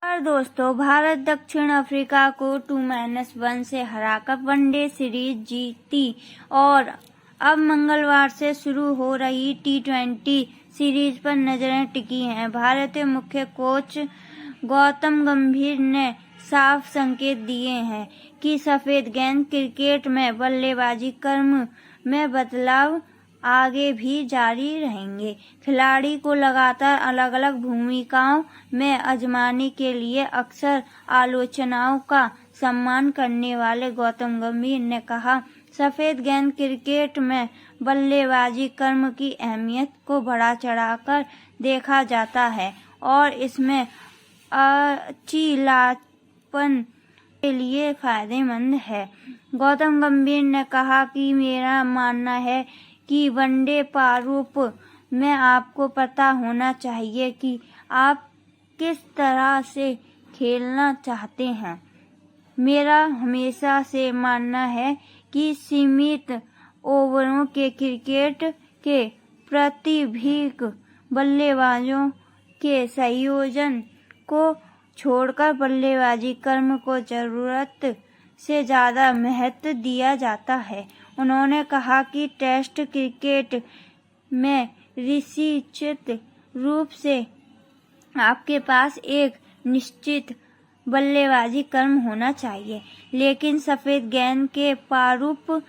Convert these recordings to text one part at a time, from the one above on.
और दोस्तों, भारत दक्षिण अफ्रीका को 2-1 से हराकर वनडे सीरीज जीती और अब मंगलवार से शुरू हो रही T20 सीरीज पर नजरें टिकी हैं। भारतीय मुख्य कोच गौतम गंभीर ने साफ संकेत दिए हैं कि सफेद गेंद क्रिकेट में बल्लेबाजी क्रम में बदलाव आगे भी जारी रहेंगे। खिलाड़ी को लगातार अलग अलग भूमिकाओं में आजमाने के लिए अक्सर आलोचनाओं का सम्मान करने वाले गौतम गंभीर ने कहा, सफेद गेंद क्रिकेट में बल्लेबाजी क्रम की अहमियत को बढ़ा चढ़ाकर देखा जाता है और इसमें लचीलापन के लिए फायदेमंद है। गौतम गंभीर ने कहा कि मेरा मानना है कि वनडे प्रारूप में आपको पता होना चाहिए कि आप किस तरह से खेलना चाहते हैं। मेरा हमेशा से मानना है कि सीमित ओवरों के क्रिकेट के प्रतिभीक बल्लेबाजों के संयोजन को छोड़कर बल्लेबाजी क्रम को जरूरत से ज्यादा महत्व दिया जाता है। उन्होंने कहा कि टेस्ट क्रिकेट में निश्चित रूप से आपके पास एक निश्चित बल्लेबाजी क्रम होना चाहिए, लेकिन सफेद गेंद के प्रारूप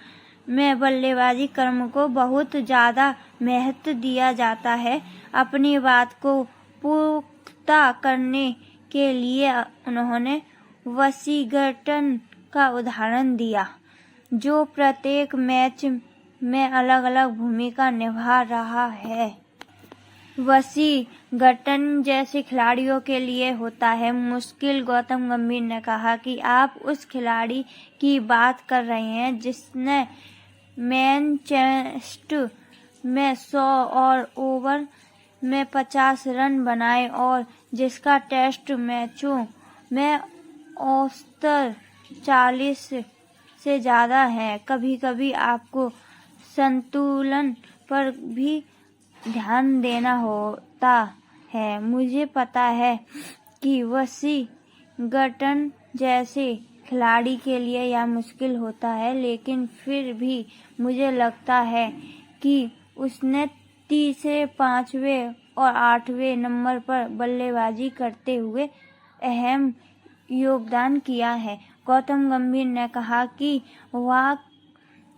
में बल्लेबाजी क्रम को बहुत ज्यादा महत्व दिया जाता है। अपनी बात को पुख्ता करने के लिए उन्होंने वॉशिंगटन का उदाहरण दिया, जो प्रत्येक मैच में अलग अलग भूमिका निभा रहा है। वॉशिंगटन जैसे खिलाड़ियों के लिए होता है मुश्किल। गौतम गंभीर ने कहा कि आप उस खिलाड़ी की बात कर रहे हैं जिसने मैनचेस्टर में 100 और ओवर में 50 रन बनाए और जिसका टेस्ट मैचों में औसतन 40 से ज्यादा है। कभी कभी आपको संतुलन पर भी ध्यान देना होता है। मुझे पता है कि वॉशिंगटन जैसे खिलाड़ी के लिए यह मुश्किल होता है, लेकिन फिर भी मुझे लगता है कि उसने तीसरे, 5वें और 8वें नंबर पर बल्लेबाजी करते हुए अहम योगदान किया है। गौतम गंभीर ने कहा कि वह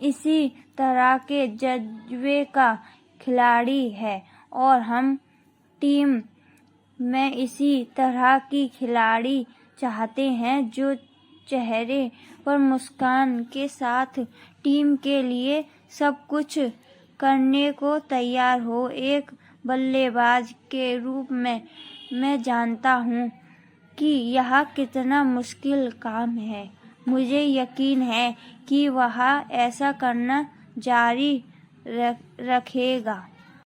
इसी तरह के जज्बे का खिलाड़ी है और हम टीम में इसी तरह की खिलाड़ी चाहते हैं जो चेहरे पर मुस्कान के साथ टीम के लिए सब कुछ करने को तैयार हो। एक बल्लेबाज के रूप में मैं जानता हूं कि यह कितना मुश्किल काम है। मुझे यकीन है कि वह ऐसा करना जारी रखेगा।